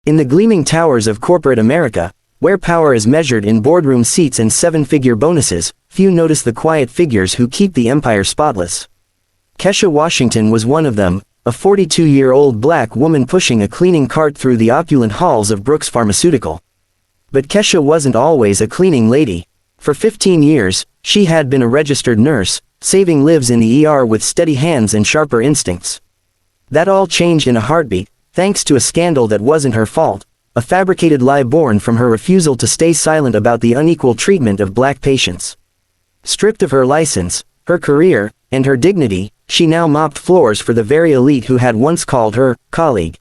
In the gleaming towers of corporate America, where power is measured in boardroom seats and seven-figure bonuses, few notice the quiet figures who keep the empire spotless. Kesha Washington was one of them, a 42-year-old black woman pushing a cleaning cart through the opulent halls of Brooks Pharmaceutical. But Kesha wasn't always a cleaning lady. For 15 years, she had been a registered nurse, saving lives in the ER with steady hands and sharper instincts. That all changed in a heartbeat, thanks to a scandal that wasn't her fault, a fabricated lie born from her refusal to stay silent about the unequal treatment of black patients. Stripped of her license, her career, and her dignity, she now mopped floors for the very elite who had once called her colleague.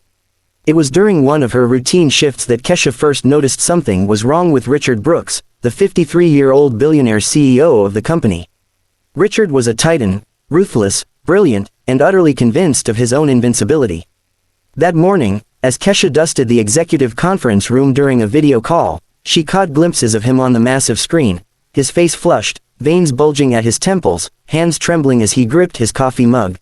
It was during one of her routine shifts that Kesha first noticed something was wrong with Richard Brooks, the 53-year-old billionaire CEO of the company. Richard was a titan, ruthless, brilliant, and utterly convinced of his own invincibility. That morning, as Kesha dusted the executive conference room during a video call, she caught glimpses of him on the massive screen, his face flushed, veins bulging at his temples, hands trembling as he gripped his coffee mug.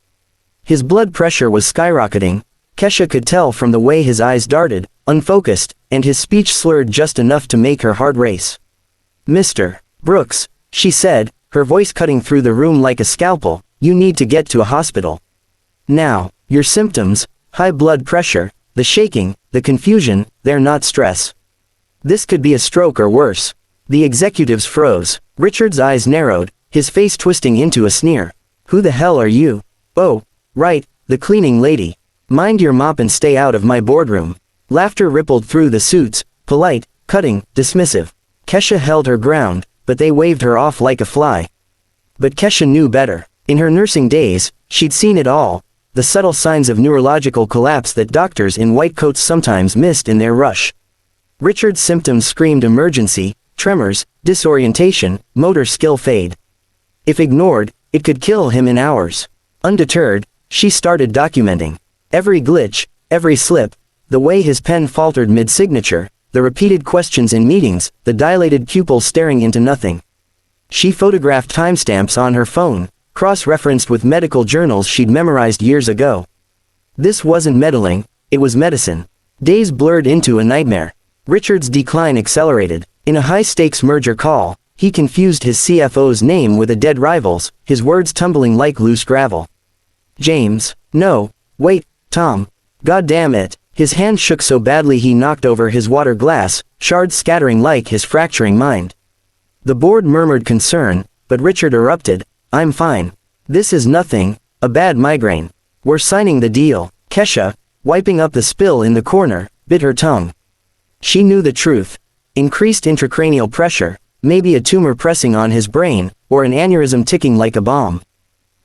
His blood pressure was skyrocketing. Kesha could tell from the way his eyes darted, unfocused, and his speech slurred just enough to make her heart race. "Mr. Brooks," she said, her voice cutting through the room like a scalpel, "you need to get to a hospital. Now, your symptoms, high blood pressure, the shaking, the confusion, they're not stress. This could be a stroke or worse." The executives froze. Richard's eyes narrowed, his face twisting into a sneer. "Who the hell are you?" "Oh, right, the cleaning lady. Mind your mop and stay out of my boardroom." Laughter rippled through the suits, polite, cutting, dismissive. Kesha held her ground, but they waved her off like a fly. But Kesha knew better. In her nursing days, she'd seen it all, the subtle signs of neurological collapse that doctors in white coats sometimes missed in their rush. Richard's symptoms screamed emergency: tremors, disorientation, motor skill fade. If ignored, it could kill him in hours. Undeterred, she started documenting every glitch, every slip, the way his pen faltered mid-signature, the repeated questions in meetings, the dilated pupils staring into nothing. She photographed timestamps on her phone, cross-referenced with medical journals she'd memorized years ago. This wasn't meddling, it was medicine. Days blurred into a nightmare. Richard's decline accelerated. In a high-stakes merger call, he confused his CFO's name with a dead rival's, his words tumbling like loose gravel. "James, no, wait, Tom. God damn it." His hand shook so badly he knocked over his water glass, shards scattering like his fracturing mind. The board murmured concern, but Richard erupted, "I'm fine. This is nothing, a bad migraine. We're signing the deal." Kesha, wiping up the spill in the corner, bit her tongue. She knew the truth. Increased intracranial pressure, maybe a tumor pressing on his brain, or an aneurysm ticking like a bomb.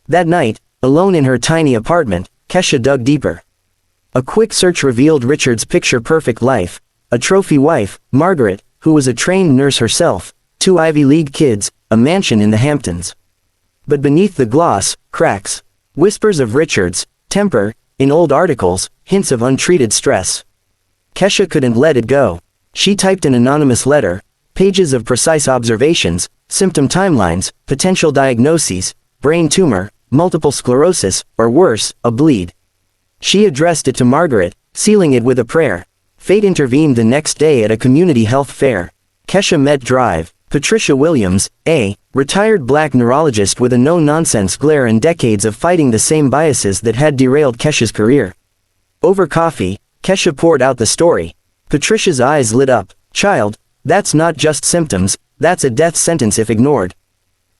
That night, alone in her tiny apartment, Kesha dug deeper. A quick search revealed Richard's picture-perfect life: a trophy wife, Margaret, who was a trained nurse herself, 2 Ivy League kids, a mansion in the Hamptons. But beneath the gloss, cracks. Whispers of Richard's temper, in old articles, hints of untreated stress. Kesha couldn't let it go. She typed an anonymous letter, pages of precise observations, symptom timelines, potential diagnoses, brain tumor, multiple sclerosis, or worse, a bleed. She addressed it to Margaret, sealing it with a prayer. Fate intervened the next day at a community health fair. Kesha met Drive. Patricia Williams, a retired black neurologist with a no-nonsense glare and decades of fighting the same biases that had derailed Kesha's career. Over coffee, Kesha poured out the story. Patricia's eyes lit up. "Child, that's not just symptoms, that's a death sentence if ignored.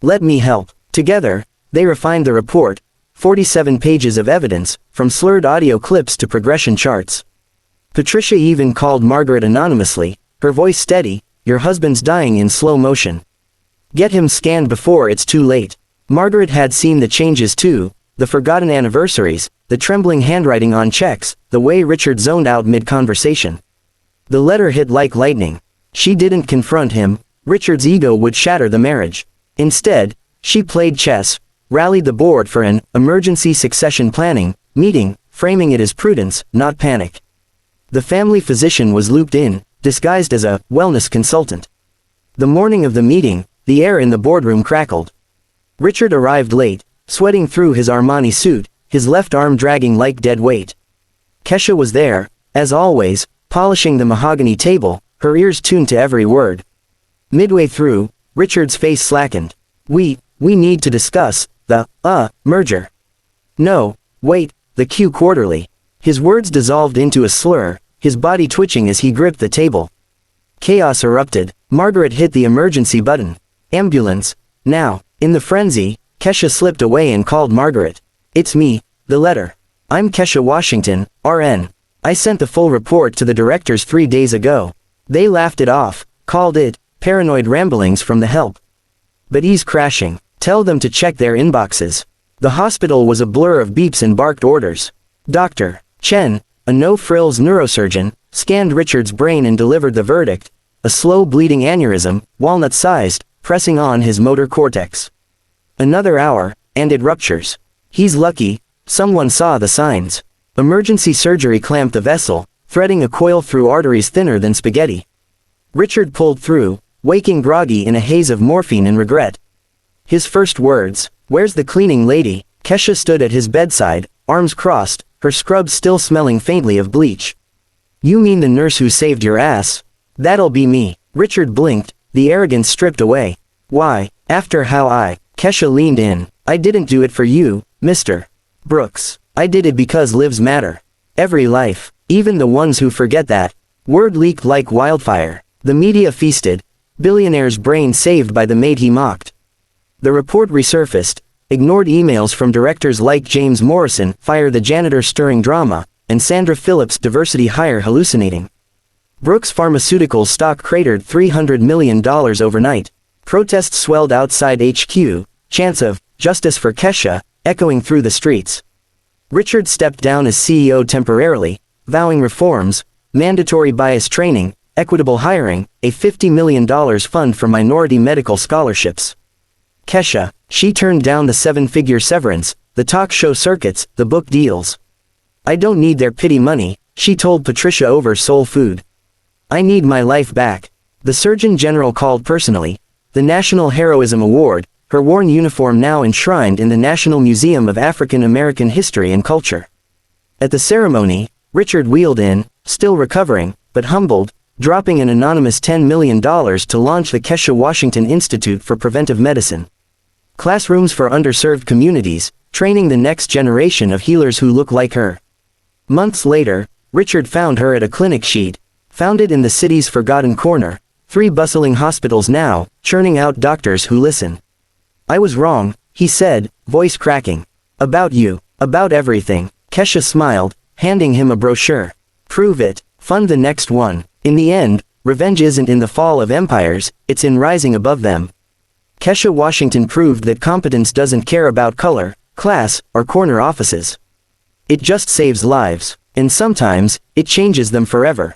Let me help." Together, they refined the report, 47 pages of evidence, from slurred audio clips to progression charts. Patricia even called Margaret anonymously, her voice steady, "Your husband's dying in slow motion. Get him scanned before it's too late." Margaret had seen the changes too, the forgotten anniversaries, the trembling handwriting on checks, the way Richard zoned out mid-conversation. The letter hit like lightning. She didn't confront him. Richard's ego would shatter the marriage. Instead, she played chess, rallied the board for an emergency succession planning meeting, framing it as prudence, not panic. The family physician was looped in, disguised as a wellness consultant. The morning of the meeting, the air in the boardroom crackled. Richard arrived late, sweating through his Armani suit, his left arm dragging like dead weight. Kesha was there, as always, polishing the mahogany table, her ears tuned to every word. Midway through, Richard's face slackened. We need to discuss the merger. No, wait, the Q Quarterly. His words dissolved into a slur, his body twitching as he gripped the table. Chaos erupted. Margaret hit the emergency button. Ambulance, now. In the frenzy, Kesha slipped away and called Margaret. It's me, the letter. I'm Kesha Washington, RN. I sent the full report to the directors 3 days ago. They laughed it off, called it paranoid ramblings from the help. But he's crashing. Tell them to check their inboxes. The hospital was a blur of beeps and barked orders. Dr. Chen, a no-frills neurosurgeon, scanned Richard's brain and delivered the verdict: a slow bleeding aneurysm, walnut-sized, pressing on his motor cortex. Another hour, and it ruptures. He's lucky, someone saw the signs. Emergency surgery clamped the vessel, threading a coil through arteries thinner than spaghetti. Richard pulled through, waking groggy in a haze of morphine and regret. His first words, "Where's the cleaning lady?" Kesha stood at his bedside, arms crossed, her scrubs still smelling faintly of bleach. "You mean the nurse who saved your ass?" "That'll be me." Richard blinked, the arrogance stripped away. "Why, after how Kesha leaned in. "I didn't do it for you, Mr. Brooks. I did it because lives matter. Every life, even the ones who forget that." Word leaked like wildfire. The media feasted. Billionaire's brain saved by the maid he mocked. The report resurfaced, ignored emails from directors like James Morrison, fire the janitor stirring drama, and Sandra Phillips diversity hire hallucinating. Brooks Pharmaceuticals stock cratered $300 million overnight. Protests swelled outside HQ, chants of "Justice for Kesha" echoing through the streets. Richard stepped down as CEO temporarily, vowing reforms, mandatory bias training, equitable hiring, a $50 million fund for minority medical scholarships. Kesha, she turned down the 7-figure severance, the talk show circuits, the book deals. "I don't need their pity money," she told Patricia over Soul Food. "I need my life back." The Surgeon General called personally. The National Heroism Award, her worn uniform now enshrined in the National Museum of African American History and Culture. At the ceremony, Richard wheeled in, still recovering, but humbled, dropping an anonymous $10 million to launch the Kesha Washington Institute for Preventive Medicine. Classrooms for underserved communities, training the next generation of healers who look like her. Months later, Richard found her at a clinic she'd founded in the city's forgotten corner, 3 bustling hospitals now, churning out doctors who listen. "I was wrong," he said, voice cracking. "About you, about everything." Kesha smiled, handing him a brochure. "Prove it, fund the next one. In the end, revenge isn't in the fall of empires, it's in rising above them." Kesha Washington proved that competence doesn't care about color, class, or corner offices. It just saves lives, and sometimes, it changes them forever.